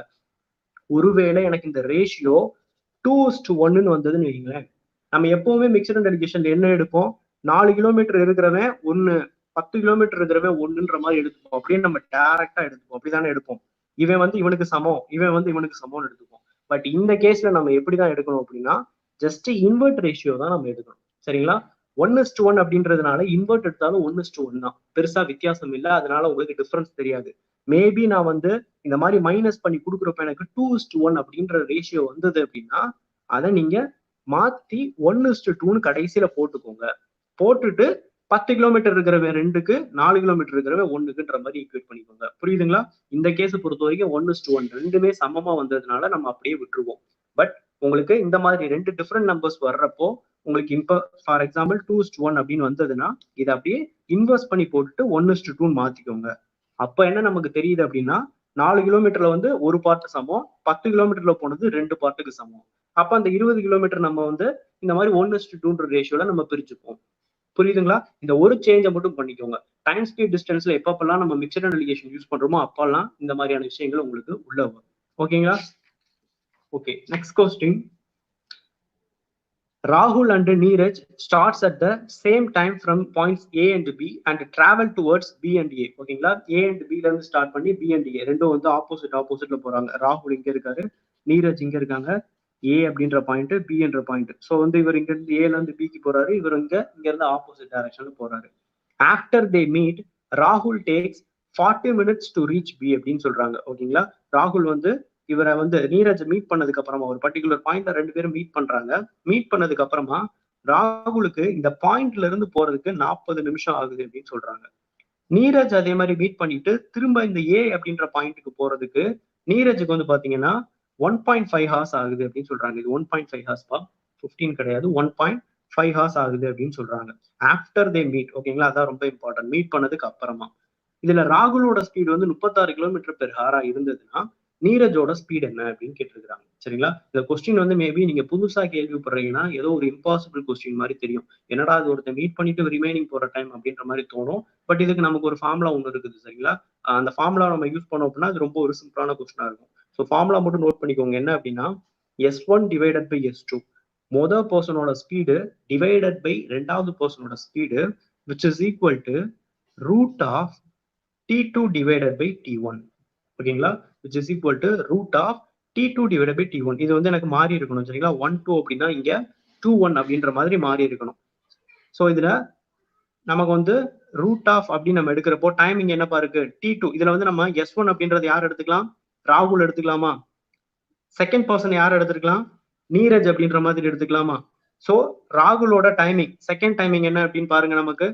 ஒருவேளை எனக்கு இந்த ரேஷியோ 2:1 வந்ததுன்னு வைங்களேன், நம்ம எப்பவுமே மிக்சர் அண்ட் அலிகேஷன்ல என்ன எடுப்போம்? 4 கிலோமீட்டர் இருக்கிறவன் 1, 10 கிலோமீட்டர் இருக்கிறவன் 1ன்ற மாதிரி எடுத்துப்போம். அப்படியே நம்ம டைரக்டா எடுத்துப்போம். அப்படிதானே எடுப்போம். இவன் வந்து இவனுக்கு சமம், இவன் வந்து இவனுக்கு சமம்னு எடுத்துப்போம். பட் இந்த கேஸ்ல நம்ம எப்படிதான் எடுக்கணும் அப்படின்னா, ஜஸ்ட் இன்வெர்ட் ரேஷியோ தான் நம்ம எடுக்கணும். சரிங்களா? 1:1 அப்படின்றதுனால இன்வெர்ட் எடுத்தாலும் 1:1 தான். பெருசா வித்தியாசம் இல்லை. அதனால உங்களுக்கு டிஃபரன்ஸ் தெரியாது. மேபி நான் வந்து இந்த மாதிரி மைனஸ் பண்ணி கொடுக்குறப்ப எனக்கு 2:1 அப்படின்ற ரேஷியோ வந்தது அப்படின்னா அதை நீங்க மாத்தி 1:2ன்னு கடைசியில போட்டுக்கோங்க. போட்டுட்டு 10 கிலோமீட்டர் இருக்கிறவன் 2க்கு, 4 கிலோமீட்டர் இருக்கிறவன் 1க்குன்ற மாதிரி ஈக்குவேட் பண்ணிக்கோங்க. புரியுதுங்களா? இந்த கேஸ் பொறுத்த வரைக்கும் 1:1 ரெண்டுமே சமமா வந்ததுனால நம்ம அப்படியே விட்டுருவோம். பட் உங்களுக்கு இந்த மாதிரி 2 டிஃபரெண்ட் நம்பர்ஸ் வர்றப்போ உங்களுக்கு இப்போ ஃபார் எக்ஸாம்பிள் 2:1 அப்படின்னு வந்ததுன்னா இதை அப்படியே இன்வெர்ஸ் பண்ணி போட்டுட்டு 1:2ன்னு மாத்திக்கோங்க. அப்ப என்ன நமக்கு தெரியுது அப்படின்னா, 4 கிலோமீட்டர்ல வந்து ஒரு பார்ட் சமம், 10 கிலோமீட்டர்ல போனது 2 பார்ட்டுக்கு சமம். அப்ப அந்த 20 கிலோமீட்டர் நம்ம வந்து இந்த மாதிரி 1:2ன்ற ரேஷியோல நம்ம பிரிச்சுப்போம். புரியுதுங்களா? இந்த ஒரு சேஞ்சை மட்டும் பண்ணிக்கோங்க. டைம் ஸ்பீட் டிஸ்டன்ஸ்ல எப்பப்பெல்லாம் நம்ம மிக்சர் அண்ட் அலிகேஷன் யூஸ் பண்றோமோ அப்பெல்லாம் இந்த மாதிரியான விஷயங்கள் உங்களுக்கு உள்ள வரும். ஓகேங்களா? Okay, next question. Rahul and Neeraj starts at the same time from points A and B and travel towards B and A. ஓகேங்களா, A and B ல இருந்து ஸ்டார்ட் பண்ணி B and A ரெண்டும் வந்து ஆப்போசிட்ல போறாங்க. ராகுல் இங்க இருக்காரு, நீரஜ் இங்க இருக்காங்க. A அப்படின்ற பாயிண்ட், B என்ற பாயிண்ட். ஸோ வந்து இவர் இங்க இருந்து ஏல இருந்து பிக்கு போறாரு, இவர் இங்க இருந்து ஆப்போசிட் டைரக்ஷன்ல போறாரு. ஆஃப்டர் தே மீட் ராகுல் takes 40 minutes to reach B அப்படின்னு சொல்றாங்க. ஓகேங்களா, ராகுல் வந்து இவரை வந்து நீரஜ் மீட் பண்ணதுக்கு அப்புறமா ஒரு பர்டிகுலர் பாயிண்ட்ல ரெண்டு பேரும் மீட் பண்றாங்க. மீட் பண்ணதுக்கு அப்புறமா ராகுலுக்கு இந்த பாயிண்ட்ல இருந்து போறதுக்கு 40 நிமிஷம் ஆகுது அப்படின்னு சொல்றாங்க. நீரஜ் அதே மாதிரி மீட் பண்ணிட்டு திரும்ப இந்த ஏ அப்படின்ற பாயிண்ட்டுக்கு போறதுக்கு நீரஜுக்கு வந்து பாத்தீங்கன்னா 1.5 hours ஆகுது அப்படின்னு சொல்றாங்க. இது 1.5 hours பா, 15 கிடையாது, 1.5 hours ஆகுது அப்படின்னு சொல்றாங்க. After they meet. ஓகேங்களா, அதான் ரொம்ப இம்பார்ட்டன்ட். மீட் பண்ணதுக்கு அப்புறமா இதுல ராகுலோட ஸ்பீடு வந்து 36 கிலோமீட்டர் பெர் ஹாரா இருந்ததுன்னா நீரஜோட ஸ்பீட் என்ன அப்படின்னு கேட்டிருக்காங்க. சரிங்களா, இந்த கொஸ்டின் வந்து மேபி நீங்க புதுசா கேள்விப்படுறீங்கன்னா ஏதோ ஒரு இம்பாசிபிள் கொஸ்டின் மாதிரி தெரியும். என்னடா அது ஒருத்தர் மீட் பண்ணிட்டு ரிமைனிங் போற டைம் அப்படின்ற மாதிரி தோணும். பட் இதுக்கு நமக்கு ஒரு ஃபார்முலா ஒன்று இருக்குது. சரிங்களா, அந்த ஃபார்முலா நம்ம யூஸ் பண்ணோம் அப்படின்னா அது ரொம்ப ஒரு சிம்பிளான கொஸ்டினா இருக்கும். ஸோ ஃபார்முலா மட்டும் நோட் பண்ணிக்கோங்க. என்ன அப்படின்னா S1 டிவைடட் பை S2, மொதல் பர்சனோட ஸ்பீடு டிவைடட் பை ரெண்டாவது பர்சனோட speed which is equal to root of T2 divided by T1. ஓகேங்களா, which is equal to root of T2 divided by T1. இது வந்து எனக்கு மாறி இருக்கணும். சரிங்களா, 1 2 அப்படின்னா இங்க 2 1 அப்படின்ற மாதிரி மாறி இருக்கணும். ஸோ இதுல நமக்கு வந்து ரூட் ஆஃப் அப்படின்னு நம்ம எடுக்கிறப்போ டைமிங் என்னப்பா இருக்கு, T2. இதுல வந்து நம்ம S1 அப்படின்றது யார் எடுத்துக்கலாம், ராகுல் எடுத்துக்கலாமா? செகண்ட் பர்சன் யார் எடுத்துக்கலாம், நீரஜ் அப்படின்ற மாதிரி எடுத்துக்கலாமா? ஸோ ராகுலோட டைமிங், செகண்ட் டைமிங் என்ன அப்படின்னு பாருங்க. நமக்கு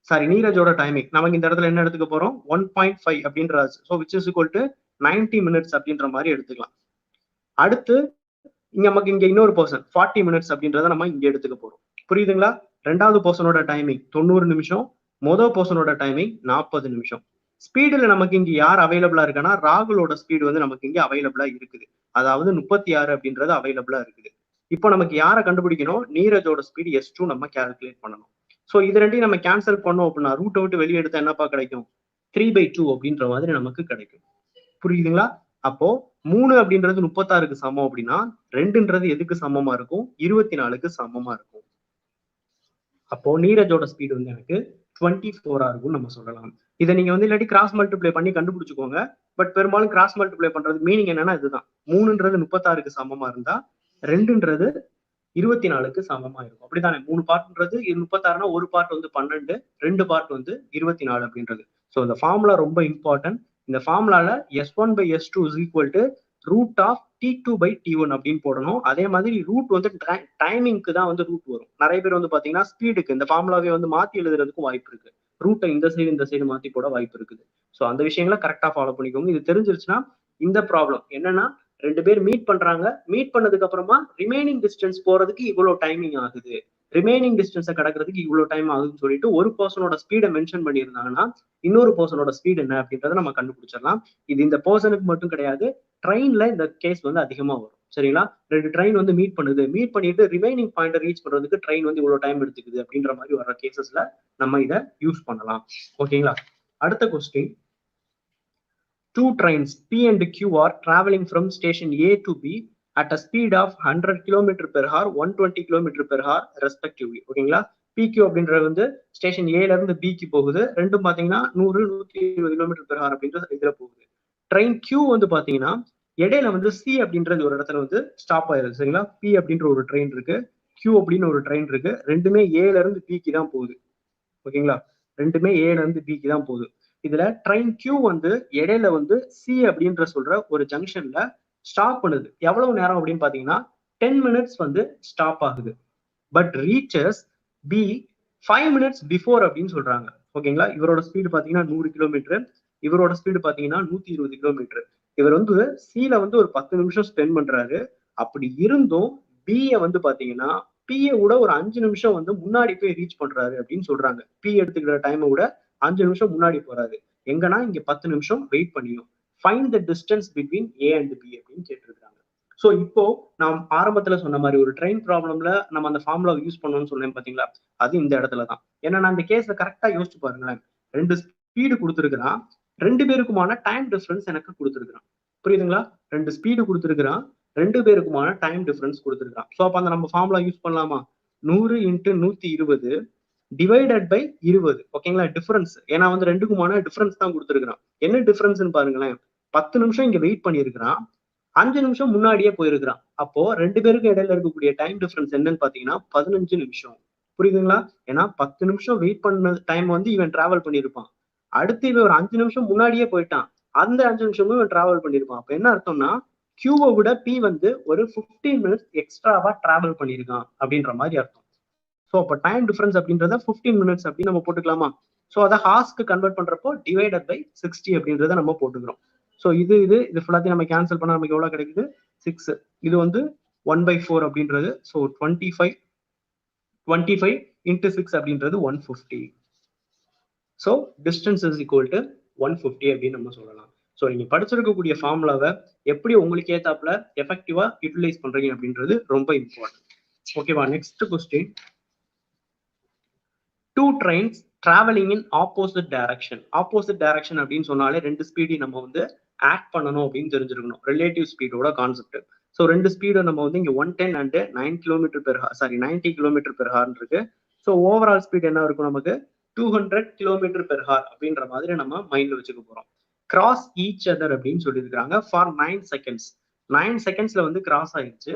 சாரி, நீரஜோட டைமிங் நமக்கு இந்த இடத்துல என்ன எடுத்துக்க போறோம், 1.5 அப்படின்றது. So which is equal to 90 minutes அப்படின்ற மாதிரி எடுத்துக்கலாம். அடுத்து இங்க நமக்கு இங்க இன்னொரு பர்சன் 40 minutes அப்படின்றத நம்ம இங்க எடுத்துக்க போறோம். புரியுதுங்களா? ரெண்டாவது பர்சனோட டைமிங் 90 நிமிஷம், மொதல் பர்சனோட டைமிங் 40 நிமிஷம். ஸ்பீடுல நமக்கு இங்க யார் அவைலபிளா இருக்குன்னா ராகுலோட ஸ்பீடு வந்து நமக்கு இங்க அவைலபிளா இருக்குது. அதாவது 36 அப்படின்றது அவைலபிளா இருக்குது. இப்போ நமக்கு யாரை கண்டுபிடிக்கணும், நீரஜோட ஸ்பீடு S2 நம்ம கால்குலேட் பண்ணணும். ஸோ இது ரெண்டையும் நம்ம கேன்சல் பண்ணோம் அப்படின்னா ரூட்டை விட்டு வெளியே எடுத்தா என்னப்பா கிடைக்கும், 3/2 அப்படின்ற மாதிரி நமக்கு கிடைக்கும். புரியுதுங்களா? அப்போ 3 அப்படின்றது 36க்கு சமம் அப்படின்னா 2ன்றது எதுக்கு சமமா இருக்கும், 24க்கு சமமா இருக்கும். அப்போ நீரஜோட ஸ்பீடு வந்து எனக்கு 24 இருக்கும் நம்ம சொல்லலாம். இதை நீங்க வந்து இல்லாட்டி கிராஸ் மல்டிப்ளை பண்ணி கண்டுபிடிச்சுக்கோங்க. பட் பெரும்பாலும் கிராஸ் மல்டிப்ளை பண்றது மீனிங் என்னன்னா இதுதான், 3ன்றது 36க்கு சமமா இருந்தா 2ன்றது 24க்கு சமமா இருக்கும். அப்படித்தானே, 3 பார்ட்ன்றது 36னா ஒரு பார்ட் வந்து 12, 2 பார்ட் வந்து 24 அப்படின்றது. ஸோ இந்த ஃபார்முலா ரொம்ப இம்பார்ட்டன்ட். இந்த ஃபார்முலால S1 by S2 is equal to root of T2 by T1 அப்படின்னு போடணும். அதே மாதிரி ரூட் வந்து டைமிங்க்கு தான் வந்து ரூட் வரும். நிறைய பேர் வந்து பாத்தீங்கன்னா ஸ்பீடுக்கு இந்த ஃபார்முலாவே வந்து மாத்தி எழுதுறதுக்கும் வாய்ப்பு இருக்கு. ரூட்டை இந்த சைடு மாத்தி போட வாய்ப்பு இருக்குது. ஸோ அந்த விஷயங்களை கரெக்டா ஃபாலோ பண்ணிக்கோங்க. இது தெரிஞ்சிருச்சுன்னா இந்த ப்ராப்ளம் என்னன்னா, ரெண்டு பேர் மீட் பண்றாங்க, மீட் பண்ணதுக்கு அப்புறமா ரிமைனிங் டிஸ்டன்ஸ் போறதுக்கு இவ்வளவு டைமிங் ஆகுது, ரிமைனிங் டிஸ்டன்ஸை கடக்கிறதுக்கு இவ்வளவு டைம் ஆகுதுன்னு சொல்லிட்டு ஒரு பர்சனோட ஸ்பீடை மென்ஷன் பண்ணியிருந்தாங்கன்னா இன்னொரு பர்சனோட ஸ்பீட் என்ன அப்படின்றத நம்ம கண்டுபிடிச்சிடலாம். இது இந்த பர்சனுக்கு மட்டும் கிடையாது, ட்ரெயின்ல இந்த கேஸ் வந்து அதிகமா வரும். சரிங்களா, ரெண்டு ட்ரெயின் வந்து மீட் பண்ணுது, மீட் பண்ணிட்டு ரிமைனிங் பாயிண்ட் ரீச் பண்றதுக்கு ட்ரெயின் வந்து இவ்வளவு டைம் எடுத்துக்குது அப்படின்ற மாதிரி வர கேசஸ்ல நம்ம இதை யூஸ் பண்ணலாம். ஓகேங்களா, அடுத்த question. Two trains P and Q are traveling from station A to B at a speed of 100 km per hour, 120 km per hour respectively. ஓகேங்களா, PQ அப்படின்றது வந்து ஸ்டேஷன் ஏல இருந்து பிக்கு போகுது. ரெண்டும் பாத்தீங்கன்னா 100-120 km per hour அப்படின்ற இதுல போகுது. ட்ரெயின் Q வந்து பாத்தீங்கன்னா இடையில வந்து C அப்படின்றது ஒரு இடத்துல வந்து ஸ்டாப் ஆயிருது. சரிங்களா, P அப்படின்ற ஒரு ட்ரெயின் இருக்கு, Q அப்படின்னு ஒரு ட்ரெயின் இருக்கு. ரெண்டுமே ஏல இருந்து பிக்கு தான் போகுது. ஓகேங்களா, ரெண்டுமே ஏல இருந்து பிக்கு தான் போகுது. இதுல ட்ரெயின் Q வந்து இடையில வந்து C அப்படின்ற சொல்ற ஒரு ஜங்ஷன்ல ஸ்டாப் பண்ணுது. எவ்வளவு நேரம் அப்படின்னு பாத்தீங்கன்னா 10 minutes வந்து ஸ்டாப் ஆகுது. But reaches B 5 minutes before அப்படின்னு சொல்றாங்க. ஓகேங்களா, இவரோட ஸ்பீடு பாத்தீங்கன்னா 100 கிலோமீட்டர், இவரோட ஸ்பீடு பாத்தீங்கன்னா 120 கிலோமீட்டர். இவர் வந்து C ல வந்து ஒரு 10 நிமிஷம் ஸ்பெண்ட் பண்றாரு. அப்படி இருந்தும் B வந்து பாத்தீங்கன்னா P விட ஒரு 5 நிமிஷம் வந்து முன்னாடி போய் ரீச் பண்றாரு அப்படின்னு சொல்றாங்க. P எடுத்துக்கிற டைமை விட 5 நிமிஷம் முன்னாடி போறாரு. எங்கன்னா இங்க 10 நிமிஷம் வெயிட் பண்ணியும். Find the distance between A and B அப்படின்னு கேட்டிருக்காங்க. ஸோ இப்போ நான் ஆரம்பத்துல சொன்ன மாதிரி ஒரு ட்ரெயின் ப்ராப்ளம்ல நம்ம அந்த ஃபார்முலா யூஸ் பண்ணணும்னு சொன்னேன் பாத்தீங்களா, அது இந்த இடத்துல தான். ஏன்னா நான் அந்த கேஸ்ல கரெக்டா யோசிச்சு பாருங்களேன், ரெண்டு ஸ்பீடு கொடுத்துருக்கிறான், ரெண்டு பேருக்குமான டைம் டிஃபரன்ஸ் எனக்கு கொடுத்துருக்கான். புரியுதுங்களா, ரெண்டு ஸ்பீடு கொடுத்துருக்கிறான், ரெண்டு பேருக்குமான டைம் டிஃபரன்ஸ் கொடுத்துருக்கான். ஸோ அப்போ அந்த நம்ம ஃபார்முலா யூஸ் பண்ணலாமா? 100 × 120 டிவைடட் பை 20. ஓகேங்களா? டிஃபரன்ஸ், ஏன்னா வந்து ரெண்டுக்குமான டிஃபரன்ஸ் தான் கொடுத்துருக்கான். என்ன டிஃபரன்ஸ்னு பாருங்களேன். 10 நிமிஷம் இங்க வெயிட் பண்ணியிருக்கிறான், 5 நிமிஷம் முன்னாடியே போயிருக்கிறான். அப்போ ரெண்டு பேருக்கு இடையில இருக்கக்கூடிய டைம் டிஃபரன்ஸ் என்னன்னு பாத்தீங்கன்னா 15 நிமிஷம். புரியுதுங்களா? ஏன்னா 10 நிமிஷம் வெயிட் பண்ண டைம் வந்து இவன் டிராவல் பண்ணியிருப்பான். அடுத்து இவன் ஒரு 5 நிமிஷம் முன்னாடியே போயிட்டான், அந்த 5 நிமிஷமும் இவன் டிராவல் பண்ணியிருப்பான். அப்ப என்ன அர்த்தம்னா கியூவை விட பி வந்து ஒரு 15 மினிட்ஸ் எக்ஸ்ட்ராவா டிராவல் பண்ணியிருக்கான் அப்படின்ற மாதிரி அர்த்தம். ஸோ அப்போ டைம் டிஃபரன்ஸ் அப்படின்றத 15 மினிட்ஸ் அப்படின்னு நம்ம போட்டுக்கலாமா? ஸோ அதை ஹார்ஸ்க்கு கன்வெர்ட் பண்றப்போ டிவைடட் பை 60 அப்படின்றத நம்ம போட்டுக்கிறோம். ஸோ இது ஃபுல்லாத்தையும் நம்ம கேன்சல் பண்ணா நமக்கு எவ்வளவு கிடைக்குது? 6. இது வந்து 1/4 அப்படின்றது. ஸோ 25 × 6 அப்படின்றது 150. So distance is equal to 150 அப்படின்னு நம்ம சொல்லலாம். ஸோ நீங்க படிச்சிருக்கக்கூடிய ஃபார்முலாவை எப்படி உங்களுக்கு ஏத்தாப்புல எஃபெக்டிவா யூட்டிலைஸ் பண்றீங்க அப்படின்றது ரொம்ப இம்பார்ட்டன்ட். ஓகேவா? Next question. Two trains traveling in opposite direction. Opposite direction அப்படின்னு சொன்னாலே ரெண்டு ஸ்பீடி நம்ம வந்து ஆக்ட் பண்ணணும் அப்படின்னு தெரிஞ்சிருக்கணும். Relative ஸ்பீடோட concept. ஸோ ரெண்டு ஸ்பீடை நம்ம வந்து இங்க 110 and 9 90 km/h இருக்கு. ஸோ ஓவரால் ஸ்பீட் என்ன இருக்கும்? நமக்கு 200 km/h அப்படின்ற மாதிரி நம்ம மைண்ட்ல வச்சுக்க போறோம். கிராஸ் ஈச் அதர் அப்படின்னு சொல்லியிருக்காங்க ஃபார் 9 seconds. 9 secondsல வந்து கிராஸ் ஆயிடுச்சு.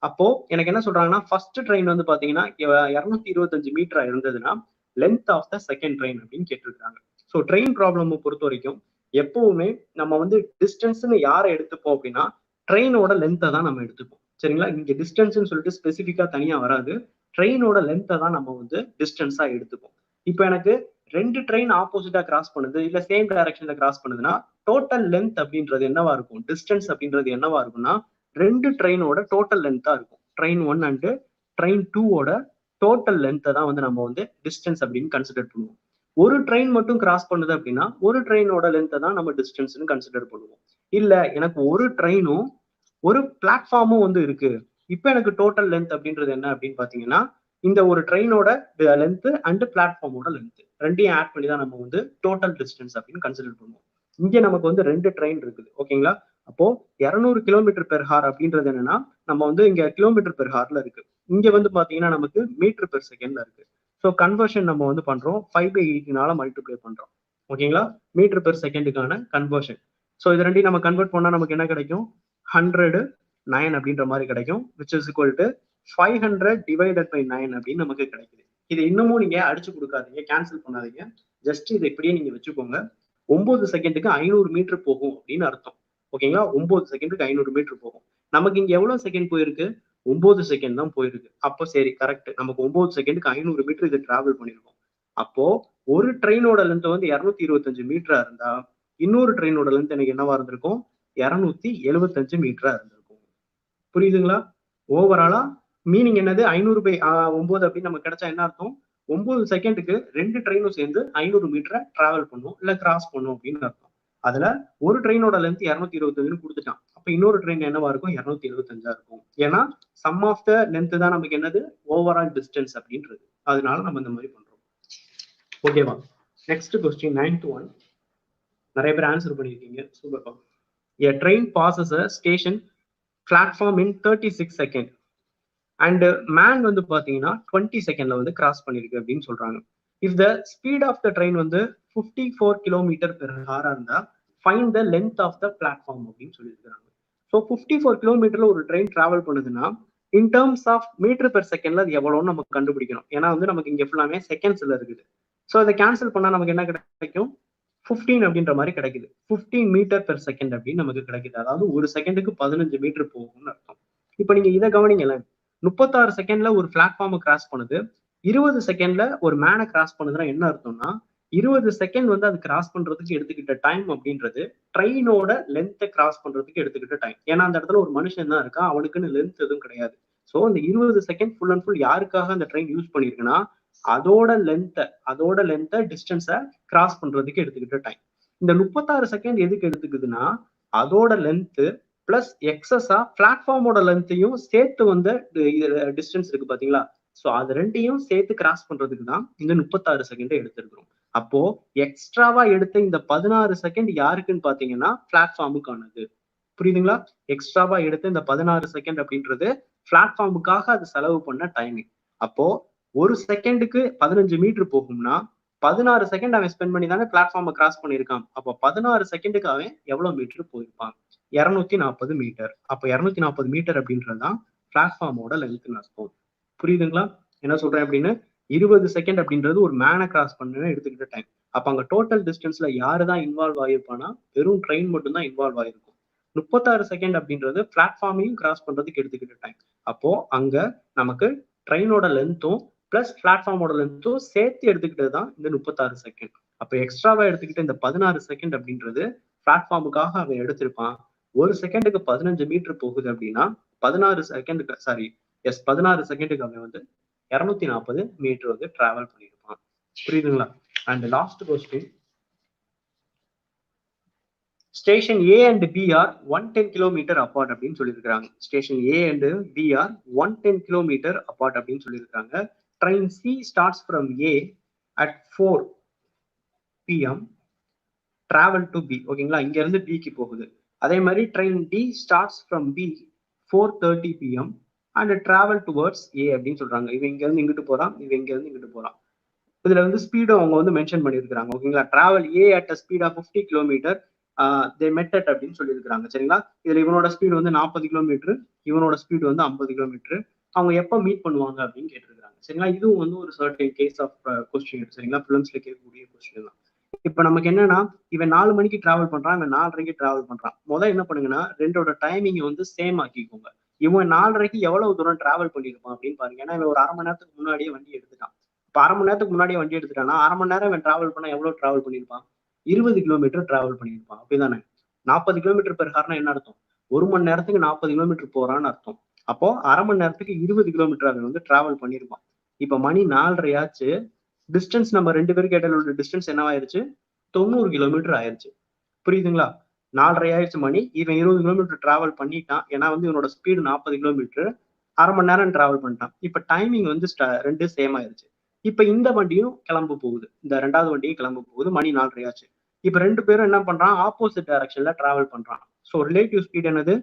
அப்போ எனக்கு என்ன சொல்றாங்கன்னா ஃபர்ஸ்ட் ட்ரெயின் வந்து பாத்தீங்கன்னா 225 மீட்டரா இருந்ததுன்னா length of the second train அப்படின்னு கேட்டிருக்காங்க. ஸோ ட்ரெயின் ப்ராப்ளம் பொறுத்த வரைக்கும் எப்பவுமே நம்ம வந்து டிஸ்டன்ஸ்னு யாரை எடுத்துப்போம் அப்படின்னா ட்ரெயினோட லென்த்தை தான் நம்ம எடுத்துப்போம். சரிங்களா? இங்க டிஸ்டன்ஸ்னு சொல்லிட்டு ஸ்பெசிஃபிக்கா தனியா வராது. ட்ரெயினோட லென்த்தை தான் நம்ம வந்து டிஸ்டன்ஸா எடுத்துப்போம். இப்போ எனக்கு ரெண்டு ட்ரெயின் ஆப்போசிட்டா கிராஸ் பண்ணுது, இல்ல சேம் டைரக்ஷன்ல கிராஸ் பண்ணுதுன்னா டோட்டல் லென்த் அப்படின்றது என்னவா இருக்கும்? டிஸ்டன்ஸ் அப்படின்றது என்னவா இருக்கும்னா ரெண்டு ட்ரெயினோட டோட்டல் லென்த்தா இருக்கும். ட்ரெயின் 1 அண்ட் ட்ரெயின் 2ஓட டோட்டல் லென்த்தை தான் வந்து நம்ம வந்து டிஸ்டன்ஸ் அப்படின்னு கன்சிடர் பண்ணுவோம். ஒரு ட்ரெயின் மட்டும் கிராஸ் பண்ணுது அப்படின்னா ஒரு ட்ரெயினோட லென்த்தை தான் நம்ம டிஸ்டன்ஸ்னு கன்சிடர் பண்ணுவோம். இல்ல எனக்கு ஒரு ட்ரெயினும் ஒரு பிளாட்ஃபார்மும் வந்து இருக்கு, இப்போ எனக்கு டோட்டல் லென்த் அப்படின்றது என்ன அப்படின்னு பாத்தீங்கன்னா இந்த ஒரு ட்ரெயினோட லென்த் அண்ட் பிளாட்ஃபார்மோட லென்த் ரெண்டையும் ஆட் பண்ணி தான் நம்ம வந்து டோட்டல் டிஸ்டன்ஸ் அப்படின்னு கன்சிடர் பண்ணுவோம். இங்க நமக்கு வந்து ரெண்டு ட்ரெயின் இருக்குது. ஓகேங்களா? அப்போ 200 km/h அப்படின்றது என்னன்னா நம்ம வந்து இங்க km/h இருக்கு, இங்க வந்து பாத்தீங்கன்னா நமக்கு மீட்டர்/செகண்ட்ல இருக்கு. ஸோ கன்வர்ஷன் நம்ம வந்து பண்றோம் 5/80 மல்டிப்ளை பண்றோம். ஓகேங்களா? மீட்டர்/செகண்டுக்கான கன்வர்ஷன். ஸோ இது ரெண்டையும் நம்ம கன்வெர்ட் பண்ணா நமக்கு என்ன கிடைக்கும்? 109 அப்படின்ற மாதிரி கிடைக்கும், which is equal to 500 divided by 9 அப்படின்னு நமக்கு கிடைக்குது. இது இன்னமும் நீங்க அடிச்சு கொடுக்காதீங்க, கேன்சல் பண்ணாதீங்க. ஜஸ்ட் இதை இப்படியே நீங்க வச்சுக்கோங்க. 9 செகண்டுக்கு 500 மீட்டர் போகும் அப்படின்னு அர்த்தம். ஓகேங்களா? 9 செகண்டுக்கு 500 மீட்டர் போகும். நமக்கு இங்க எவ்வளவு செகண்ட் போயிருக்கு? 9 செகண்ட் தான் போயிருக்கு. அப்போ சரி, கரெக்ட். நமக்கு 9 செகண்டுக்கு 500 மீட்டர் இது டிராவல் பண்ணிருக்கோம். அப்போ ஒரு ட்ரெயினோட லென்த் வந்து 225 மீட்டரா இருந்தா இன்னொரு ட்ரெயினோட லென்த் எனக்கு என்னவா இருந்திருக்கும்? 275 மீட்டரா இருந்திருக்கும். புரியுதுங்களா? ஓவராலா மீனிங் என்னது? 500/9 அப்படின்னு நமக்கு கிடைச்சா என்ன அர்த்தம்? 9 செகண்டுக்கு ரெண்டு ட்ரெயினும் சேர்ந்து 500 மீட்டரை டிராவல் பண்ணும் இல்ல கிராஸ் பண்ணும் அப்படின்னு அர்த்தம். அதுல ஒரு ட்ரெயினோட லென்த் 225 கொடுத்துட்டான். அப்ப இன்னொரு ட்ரெயின் என்னவா இருக்கும்? 275 இருக்கும். ஏன்னா சம் ஆஃப் த லென்த் தான் நமக்கு என்னது? ஓவரால் டிஸ்டன்ஸ் அப்படின்றது. அதனால நம்ம இந்த மாதிரி பண்றோம். ஓகேவா? Next question 9th one. நிறைய பேர் ஆன்சர் பண்ணிருக்கீங்க, super. A train passes a station platform in 36 seconds and man வந்து பாத்தீங்கன்னா 20 செகண்ட்ல வந்து கிராஸ் பண்ணிருக்கு அப்படின்னு சொல்றாங்க. If the speed of the train வந்து 54 km/h இருந்தா find the length of the platform அப்படின்னு சொல்லியிருக்காங்க. ஸோ 54 கிலோமீட்டர்ல ஒரு ட்ரெயின் டிராவல் பண்ணுதுன்னா இன் டேர்ம்ஸ் ஆஃப் மீட்டர்/செகண்ட்ல அது எவ்வளோன்னு நமக்கு கண்டுபிடிக்கணும். ஏன்னா வந்து நமக்கு இங்க ஃபுல்லாமே செகண்ட்ஸ்ல இருக்குது. ஸோ அதை கேன்சல் பண்ணா நமக்கு என்ன கிடைக்கும்? 15 அப்படின்ற மாதிரி கிடைக்குது. 15 மீட்டர்/செகண்ட் அப்படின்னு நமக்கு கிடைக்குது. அதாவது ஒரு செகண்டுக்கு 15 மீட்டர் போகும்னு அர்த்தம். இப்போ நீங்க இதை கவனிங்கல, 36 செகண்ட்ல ஒரு பிளாட்ஃபார்ம் கிராஸ் பண்ணுது, 20 செகண்ட்ல ஒரு மேனை கிராஸ் பண்ணுதுன்னா என்ன அர்த்தம்னா 20 செகண்ட் வந்து அது கிராஸ் பண்றதுக்கு எடுத்துக்கிட்ட டைம் அப்படின்றது ட்ரெயினோட லென்த்தை கிராஸ் பண்றதுக்கு எடுத்துக்கிட்ட டைம். ஏன்னா அந்த இடத்துல ஒரு மனுஷன் தான் இருக்கான், அவனுக்குன்னு லென்த் எதுவும் கிடையாது. ஸோ அந்த 20 செகண்ட் ஃபுல் அண்ட் ஃபுல் யாருக்காக அந்த ட்ரெயின் யூஸ் பண்ணிருக்குன்னா அதோட லென்த்தை டிஸ்டன்ஸை கிராஸ் பண்றதுக்கு எடுத்துக்கிட்ட டைம். இந்த 36 செகண்ட் எதுக்கு எடுத்துக்குதுன்னா அதோட லென்த் பிளஸ் எக்ஸஸா பிளாட்ஃபார்மோட லென்த்தையும் சேர்த்து வந்து டிஸ்டன்ஸ் இருக்கு பாத்தீங்களா? ஸோ அது ரெண்டையும் சேர்த்து கிராஸ் பண்றதுக்கு தான் இந்த 36 செகண்ட் எடுத்திருக்கிறோம். அப்போ எக்ஸ்ட்ராவா எடுத்த இந்த 16 செகண்ட் யாருக்குன்னு பாத்தீங்கன்னா பிளாட்ஃபார்முக்கானது. புரியுதுங்களா? எக்ஸ்ட்ராவா எடுத்து இந்த 16 செகண்ட் அப்படின்றது பிளாட்ஃபார்முக்காக அது செலவு பண்ண டைமிங். அப்போ ஒரு செகண்டுக்கு 15 மீட்டர் போகும்னா 16 செகண்ட் அவன் ஸ்பெண்ட் பண்ணி தானே பிளாட்ஃபார்மை கிராஸ் பண்ணியிருக்கான். அப்போ 16 செகண்டுக்கு அவன் எவ்வளவு மீட்டர் போயிருப்பான்? 240 மீட்டர். அப்போ 240 மீட்டர் அப்படின்றதுதான் பிளாட்ஃபார்மோட லென்த்னு அர்த்தம். புரியுதுங்களா என்ன சொல்றேன் அப்படின்னு? 20 செகண்ட் அப்படின்றது ஒரு மேனை கிராஸ் பண்ண எடுத்துக்கிட்ட டைம். அப்ப அங்க டோட்டல் டிஸ்டன்ஸ்ல யாரு தான் இன்வால்வ் ஆகிருப்பானா வெறும் ட்ரெயின் மட்டும் தான் இன்வால்வ் ஆயிருக்கும். 36 செகண்ட் அப்படின்றது பிளாட்ஃபார்மையும் கிராஸ் பண்றதுக்கு எடுத்துக்கிட்ட டைம். அப்போ அங்க நமக்கு ட்ரெயினோட லென்த்தும் பிளஸ் பிளாட்ஃபார்மோட லென்த்தும் சேர்த்து எடுத்துக்கிட்டது தான் இந்த 36 செகண்ட். அப்ப எக்ஸ்ட்ராவா எடுத்துக்கிட்ட இந்த 16 செகண்ட் அப்படின்றது பிளாட்ஃபார்முக்காக அவன் எடுத்திருப்பான். ஒரு செகண்டுக்கு 15 மீட்டர் போகுது அப்படின்னா 16 செகண்டுக்கு அவன் வந்து 240 மீட்டர் வந்து டிராவல் பண்ணியிருப்பான். புரியுதுங்களா? And last question, station A and B are 110 kilometre apart அப்படின்னு சொல்லியிருக்காங்க. Station A and B are 110 kilometre apart அப்படின்னு சொல்லியிருக்காங்க. Train C starts from A at 4 PM travel to B. ஓகேங்களா? இங்க இருந்து பிக்கு போகுது. அதே மாதிரி train D starts from B 4:30 PM and travel towards A அப்படின்னு சொல்றாங்க. இவன் இங்க இருந்து இங்கிட்டு போறான், இவன் இங்க இருந்து இங்கிட்டு போறான். இதுல வந்து ஸ்பீடும் அவங்க வந்து மென்ஷன் பண்ணியிருக்காங்க. ஓகேங்களா? Travel A at speed of 50 kilometre they met அப்படின்னு சொல்லியிருக்காங்க. சரிங்களா? இதுல இவனோட ஸ்பீடு வந்து 40 கிலோமீட்டர், இவனோட ஸ்பீடு வந்து 50 கிலோமீட்டர். அவங்க எப்ப மீட் பண்ணுவாங்க அப்படின்னு கேட்டிருக்காங்க. சரிங்களா? இதுவும் வந்து ஒரு சர்டன் கேஸ் ஆஃப் கொஸ்டின். சரிங்களா? பிலிம்ஸ்ல கேட்கக்கூடிய கொஸ்டின் தான். இப்ப நமக்கு என்னன்னா, இவன் 4 மணிக்கு டிராவல் பண்றான், இவன் 4:30க்கு டிராவல் பண்றான். முதல்ல என்ன பண்ணுங்கன்னா ரெண்டோட டைமிங் வந்து சேம் ஆக்கிக்கோங்க. இவன் 4:30க்கு எவ்வளவு தூரம் டிராவல் பண்ணிருப்பான் அப்படின்னு பாருங்க. ஏன்னா இவன் ஒரு அரை மணி நேரத்துக்கு முன்னாடியே வண்டி எடுத்துட்டான். இப்ப அரை மணி நேரத்துக்கு முன்னாடியே வண்டி எடுத்துட்டானா அரை மணி நேரம் இவன் டிராவல் பண்ணா எவ்வளவு டிராவல் பண்ணிருப்பான்? 20 கிலோமீட்டர் டிராவல் பண்ணிருப்பான். அப்படிதானே? 40 கிலோமீட்டர் பெர் ஹார்னா என்ன அர்த்தம்? ஒரு மணி நேரத்துக்கு 40 கிலோமீட்டர் போறான்னு அர்த்தம். அப்போ அரை மணி நேரத்துக்கு 20 கிலோமீட்டர் அவன் வந்து டிராவல் பண்ணிருப்பான். இப்ப மணி 4:30 ஆச்சு. டிஸ்டன்ஸ் நம்ம 2 பேருக்கு இடையில உள்ள டிஸ்டன்ஸ் என்னவாயிருச்சு? 90 கிலோமீட்டர் ஆயிருச்சு. புரியுதுங்களா? 4:30 ஆயிடுச்சு மணி. இவன் 20 கிலோமீட்டர் டிராவல் பண்ணிட்டான். ஏன்னா வந்து இவனோட ஸ்பீடு 40 கிலோமீட்டர், அரை மணி நேரம் டிராவல் பண்ணிட்டான். இப்ப டைமிங் வந்து ரெண்டு சேம் ஆயிருச்சு. இப்ப இந்த வண்டியும் கிளம்ப போகுது, இந்த ரெண்டாவது வண்டியும் கிளம்ப போகுது. மணி 4:30 ஆச்சு. இப்ப ரெண்டு பேரும் என்ன பண்றான்? ஆப்போசிட் டைரக்ஷன்ல டிராவல் பண்றான். ஸோ ரிலேட்டிவ் ஸ்பீட் என்னது?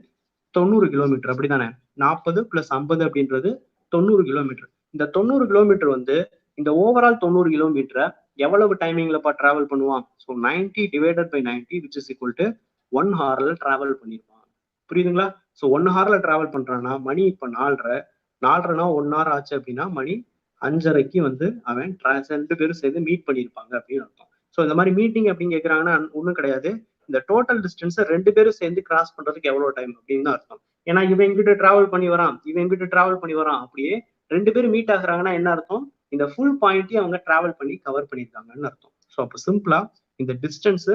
90 கிலோமீட்டர். அப்படிதானே? 40 + 50 அப்படின்றது 90 கிலோமீட்டர். இந்த 90 கிலோமீட்டர் வந்து இந்த ஓவரால் 90 கிலோமீட்டரை எவ்வளவு டைமிங்ல டிராவல் பண்ணுவான்? So 90 divided by 90 which is equal to 1 ஹார்ல டிராவல் பண்ணிருப்பான். புரியுதுங்களா? ஸோ 1 ஹார்ல டிராவல் பண்றான்னா மணி இப்ப 4:30 1 ஹார் ஆச்சு அப்படின்னா மணி 5:30க்கு வந்து அவன் ரெண்டு பேரும் சேர்ந்து மீட் பண்ணியிருப்பாங்க அப்படின்னு அர்த்தம். ஸோ இந்த மாதிரி மீட்டிங் அப்படின்னு கேட்கறாங்கன்னா ஒன்றும் கிடையாது. இந்த டோட்டல் டிஸ்டன்ஸை ரெண்டு பேரும் சேர்ந்து கிராஸ் பண்றதுக்கு எவ்வளவு டைம் அப்படின்னு தான் அர்த்தம். ஏன்னா இவன் எங்கிட்ட டிராவல் பண்ணி வரான், இவன் எங்கிட்ட டிராவல் பண்ணி வரான். அப்படியே ரெண்டு பேரும் மீட் ஆகுறாங்கன்னா என்ன அர்த்தம்? இந்த ஃபுல் பாயிண்ட்டையும் அவங்க டிராவல் பண்ணி கவர் பண்ணியிருக்காங்கன்னு அர்த்தம். ஸோ அப்போ சிம்பிளா இந்த டிஸ்டன்ஸ்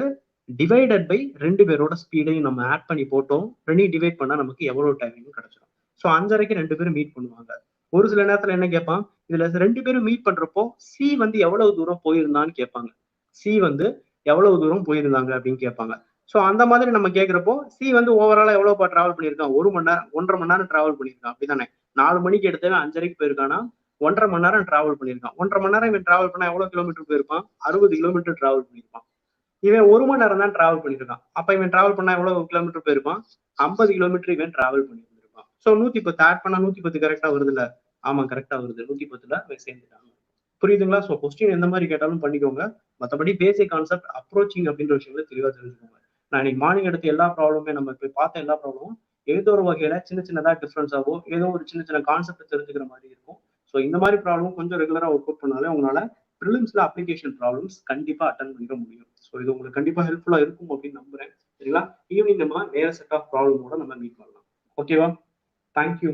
டிவைடட் பை ரெண்டு பேரோட ஸ்பீடையும் நம்ம ஆட் பண்ணி போட்டோம். ரெண்டையும் டிவைட் பண்ணா நமக்கு எவ்வளவு டைமிங் கிடைச்சிடும். ஸோ 5:30க்கு ரெண்டு பேரும் மீட் பண்ணுவாங்க. ஒரு சில நேரத்துல என்ன கேட்பான்? இதுல ரெண்டு பேரும் மீட் பண்றப்போ சி வந்து எவ்வளவு தூரம் போயிருந்தான்னு கேட்பாங்க. சி வந்து எவ்வளவு தூரம் போயிருந்தாங்க அப்படின்னு கேட்பாங்க. ஸோ அந்த மாதிரி நம்ம கேட்கிறப்போ சி வந்து ஓவராலா எவ்வளவு டிராவல் பண்ணியிருக்கான்? 1 மணி நேரம் 1.5 மணி நேரம் டிராவல் பண்ணியிருக்கான். அப்படிதானே? 4 மணிக்கு எடுத்தவன் 5:30க்கு போயிருக்கானா 1.5 மணி நேரம் டிராவல் பண்ணியிருக்கான். 1.5 மணி நேரம் இவன் டிராவல் பண்ணா எவ்வளவு கிலோமீட்டர் போயிருப்பான்? 60 கிலோமீட்டர் டிராவல் பண்ணியிருப்பான். இவன் 1 மணி நேரம் தான் டிராவல் பண்ணியிருக்கான். அப்ப இவன் டிராவல் பண்ணா எவ்வளவு கிலோமீட்டர் போயிருப்பான்? 50 கிலோமீட்டர் இவன் டிராவல் பண்ணியிருப்பான். ஸோ 110 ஆட் பண்ணா 110 கரெக்டா வருது இல்ல? ஆமா கரெக்டா வருது. 110ல சேர்ந்துட்டாங்க. புரியுதுங்களா? ஸோ கொஸ்டின் எந்த மாதிரி கேட்டாலும் பண்ணிக்கோங்க. மற்றபடி பேசிக் கான்செப்ட் அப்ரோச்சிங் அப்படின்ற விஷயங்களை தெளிவா தெரிஞ்சுக்கோங்க. நான் இன்னைக்கு மார்னிங் எடுத்த எல்லா ப்ராப்ளமே நம்ம போய் பார்த்த எல்லா ப்ராப்ளமும் ஏதோ ஒரு வகையில சின்னதா டிஃபரன்ஸ் ஆகும், ஏதோ ஒரு சின்ன கான்செப்ட் தெரிஞ்சுக்கிற மாதிரி இருக்கும். ஸோ இந்த மாதிரி ப்ராப்ளம் கொஞ்சம் ரெகுலரா ஒர்க் அவுட் பண்ணாலே உங்களால ப்ரிலிம்ஸ்ல அப்ளிகேஷன் ப்ராப்ளம்ஸ் கண்டிப்பா அட்டன் பண்ணிட முடியும். ஸோ இது உங்களுக்கு கண்டிப்பா ஹெல்ப்ஃபுல்லா இருக்கும் அப்படின்னு நம்புறேன். சரிங்களா? ஈவினிங் நம்ம வேற செட் ஆஃப் ப்ராப்ளமோட நம்ம மீட் பண்ணலாம். ஓகேவா? தேங்க்யூ.